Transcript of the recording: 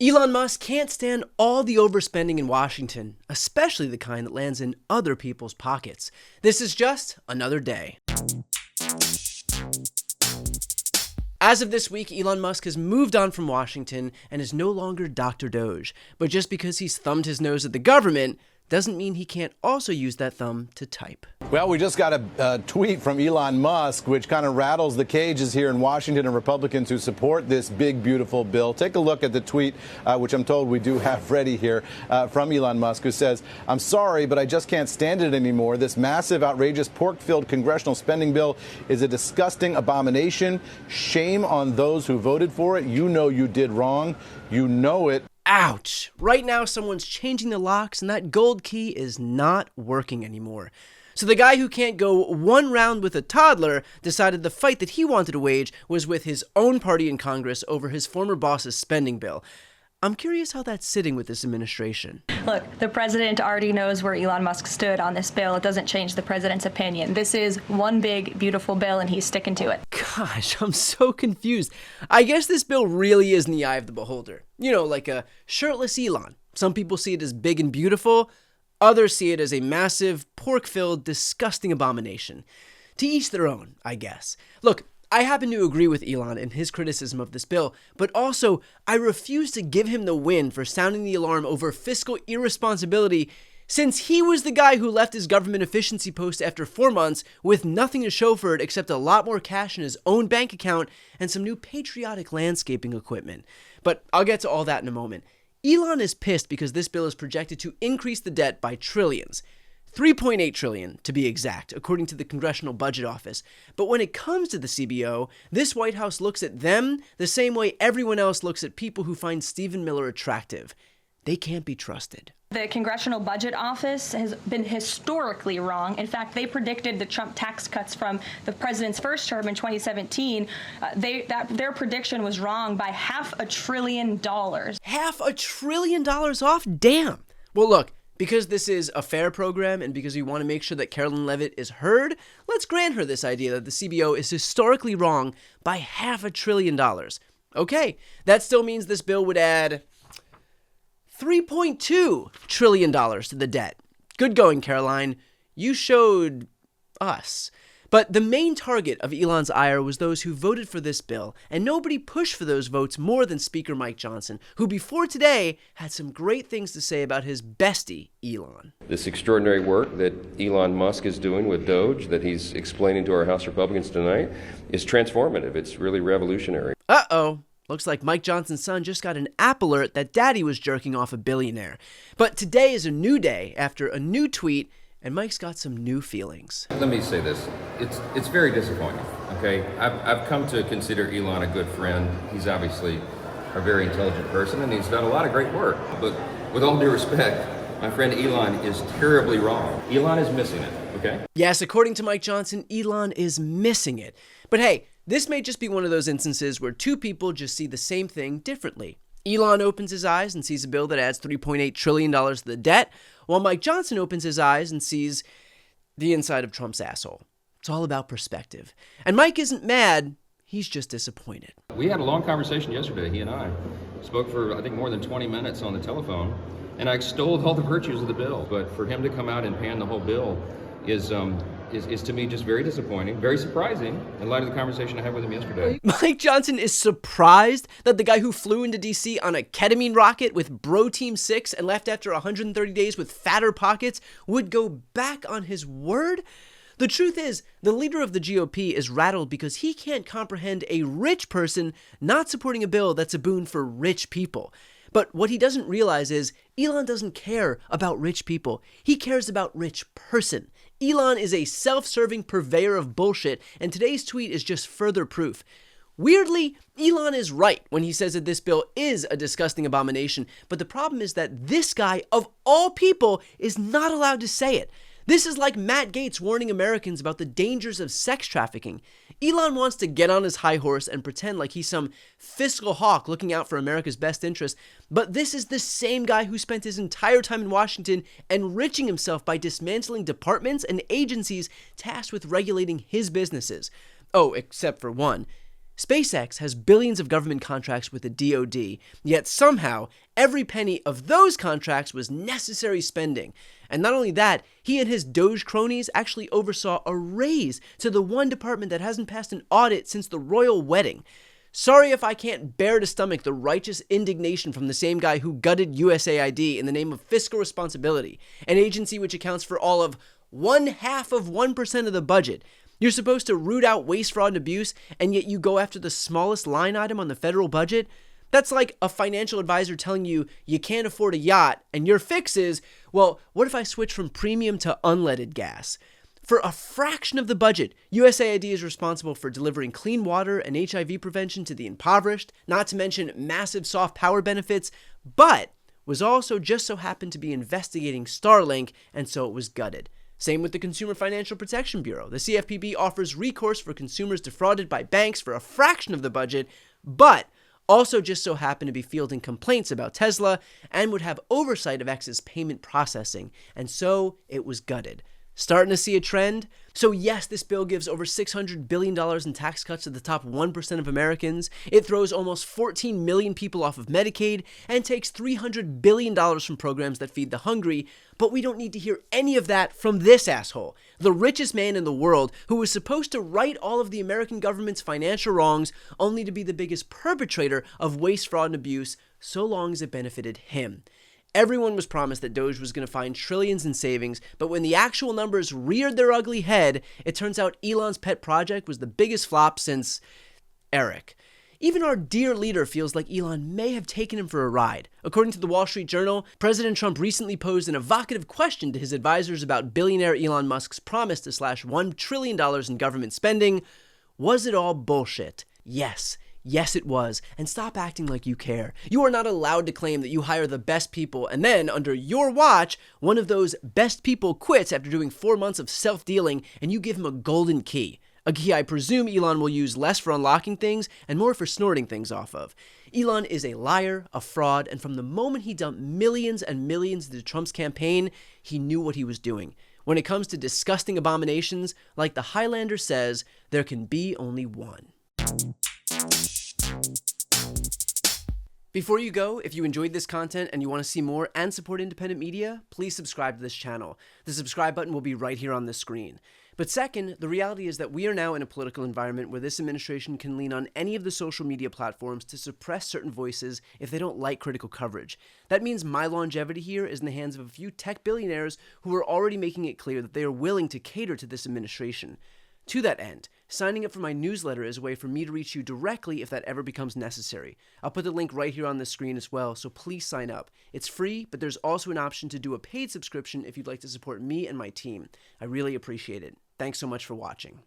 Elon Musk can't stand all the overspending in Washington, especially the kind that lands in other people's pockets. This is just another day. As of this week, Elon Musk has moved on from Washington and is no longer Dr. Doge. But just because he's thumbed his nose at the government doesn't mean he can't also use that thumb to type. Well, we just got a tweet from Elon Musk, which kind of rattles the cages here in Washington and Republicans who support this big, beautiful bill. Take a look at the tweet, which I'm told we do have ready here, from Elon Musk, who says, "I'm sorry, but I just can't stand it anymore. This massive, outrageous, pork-filled congressional spending bill is a disgusting abomination. Shame on those who voted for it. You know you did wrong. You know it." Ouch! Right now, someone's changing the locks and that gold key is not working anymore. So the guy who can't go one round with a toddler decided the fight that he wanted to wage was with his own party in Congress over his former boss's spending bill. I'm curious how that's sitting with this administration. Look, the president already knows where Elon Musk stood on this bill. It doesn't change the president's opinion. This is one big, beautiful bill, and he's sticking to it. Gosh, I'm so confused. I guess this bill really is in the eye of the beholder. You know, like a shirtless Elon. Some people see it as big and beautiful. Others see it as a massive, pork-filled, disgusting abomination. To each their own, I guess. Look, I happen to agree with Elon in his criticism of this bill, but also I refuse to give him the win for sounding the alarm over fiscal irresponsibility, since he was the guy who left his government efficiency post after 4 months with nothing to show for it except a lot more cash in his own bank account and some new patriotic landscaping equipment. But I'll get to all that in a moment. Elon is pissed because this bill is projected to increase the debt by trillions. $3.8 trillion, to be exact, according to the Congressional Budget Office. But when it comes to the CBO, this White House looks at them the same way everyone else looks at people who find Stephen Miller attractive. They can't be trusted. The Congressional Budget Office has been historically wrong. In fact, they predicted the Trump tax cuts from the president's first term in 2017. Their prediction was wrong by $500 billion. $500 billion off? Damn. Well, look. Because this is a fair program and because we want to make sure that Carolyn Levitt is heard, let's grant her this idea that the CBO is historically wrong by $500 billion. Okay, that still means this bill would add $3.2 trillion to the debt. Good going, Caroline. You showed us. But the main target of Elon's ire was those who voted for this bill, and nobody pushed for those votes more than Speaker Mike Johnson, who before today had some great things to say about his bestie, Elon. This extraordinary work that Elon Musk is doing with DOGE, that he's explaining to our House Republicans tonight, is transformative. It's really revolutionary. Uh-oh. Looks like Mike Johnson's son just got an app alert that daddy was jerking off a billionaire. But today is a new day after a new tweet, and Mike's got some new feelings. Let me say this. It's very disappointing, okay? I've come to consider Elon a good friend. He's obviously a very intelligent person, and he's done a lot of great work. But with all due respect, my friend Elon is terribly wrong. Elon is missing it, okay? Yes, according to Mike Johnson, Elon is missing it. But hey, this may just be one of those instances where two people just see the same thing differently. Elon opens his eyes and sees a bill that adds $3.8 trillion to the debt, while Mike Johnson opens his eyes and sees the inside of Trump's asshole. It's all about perspective. And Mike isn't mad, he's just disappointed. We had a long conversation yesterday, he and I. Spoke for, I think, more than 20 minutes on the telephone, and I extolled all the virtues of the bill. But for him to come out and pan the whole bill is to me just very disappointing, very surprising in light of the conversation I had with him yesterday. Mike Johnson is surprised that the guy who flew into DC on a ketamine rocket with Bro Team 6 and left after 130 days with fatter pockets would go back on his word? The truth is, the leader of the GOP is rattled because he can't comprehend a rich person not supporting a bill that's a boon for rich people. But what he doesn't realize is Elon doesn't care about rich people. He cares about rich person. Elon is a self-serving purveyor of bullshit, and today's tweet is just further proof. Weirdly, Elon is right when he says that this bill is a disgusting abomination, but the problem is that this guy, of all people, is not allowed to say it. This is like Matt Gaetz warning Americans about the dangers of sex trafficking. Elon wants to get on his high horse and pretend like he's some fiscal hawk looking out for America's best interest, but this is the same guy who spent his entire time in Washington enriching himself by dismantling departments and agencies tasked with regulating his businesses. Oh, except for one. SpaceX has billions of government contracts with the DOD, yet somehow every penny of those contracts was necessary spending. And not only that, he and his DOGE cronies actually oversaw a raise to the one department that hasn't passed an audit since the royal wedding. Sorry if I can't bear to stomach the righteous indignation from the same guy who gutted USAID in the name of fiscal responsibility, an agency which accounts for all of 0.5% of the budget. You're supposed to root out waste, fraud, and abuse, and yet you go after the smallest line item on the federal budget? That's like a financial advisor telling you you can't afford a yacht, and your fix is, well, what if I switch from premium to unleaded gas? For a fraction of the budget, USAID is responsible for delivering clean water and HIV prevention to the impoverished, not to mention massive soft power benefits, but was also just so happened to be investigating Starlink, and so it was gutted. Same with the Consumer Financial Protection Bureau. The CFPB offers recourse for consumers defrauded by banks for a fraction of the budget, but also just so happened to be fielding complaints about Tesla and would have oversight of X's payment processing, and so it was gutted. Starting to see a trend? So yes, this bill gives over $600 billion in tax cuts to the top 1% of Americans. It throws almost 14 million people off of Medicaid and takes $300 billion from programs that feed the hungry. But we don't need to hear any of that from this asshole, the richest man in the world who was supposed to right all of the American government's financial wrongs, only to be the biggest perpetrator of waste, fraud, and abuse, so long as it benefited him. Everyone was promised that DOGE was going to find trillions in savings, but when the actual numbers reared their ugly head, it turns out Elon's pet project was the biggest flop since Eric. Even our dear leader feels like Elon may have taken him for a ride. According to the Wall Street Journal, President Trump recently posed an evocative question to his advisors about billionaire Elon Musk's promise to slash $1 trillion in government spending. Was it all bullshit? Yes. Yes, it was. And stop acting like you care. You are not allowed to claim that you hire the best people and then, under your watch, one of those best people quits after doing 4 months of self-dealing and you give him a golden key. A key I presume Elon will use less for unlocking things and more for snorting things off of. Elon is a liar, a fraud, and from the moment he dumped millions and millions into Trump's campaign, he knew what he was doing. When it comes to disgusting abominations, like the Highlander says, there can be only one. Before you go, if you enjoyed this content and you want to see more and support independent media, please subscribe to this channel. The subscribe button will be right here on the screen. But second, the reality is that we are now in a political environment where this administration can lean on any of the social media platforms to suppress certain voices if they don't like critical coverage. That means my longevity here is in the hands of a few tech billionaires who are already making it clear that they are willing to cater to this administration. To that end, signing up for my newsletter is a way for me to reach you directly if that ever becomes necessary. I'll put the link right here on the screen as well, so please sign up. It's free, but there's also an option to do a paid subscription if you'd like to support me and my team. I really appreciate it. Thanks so much for watching.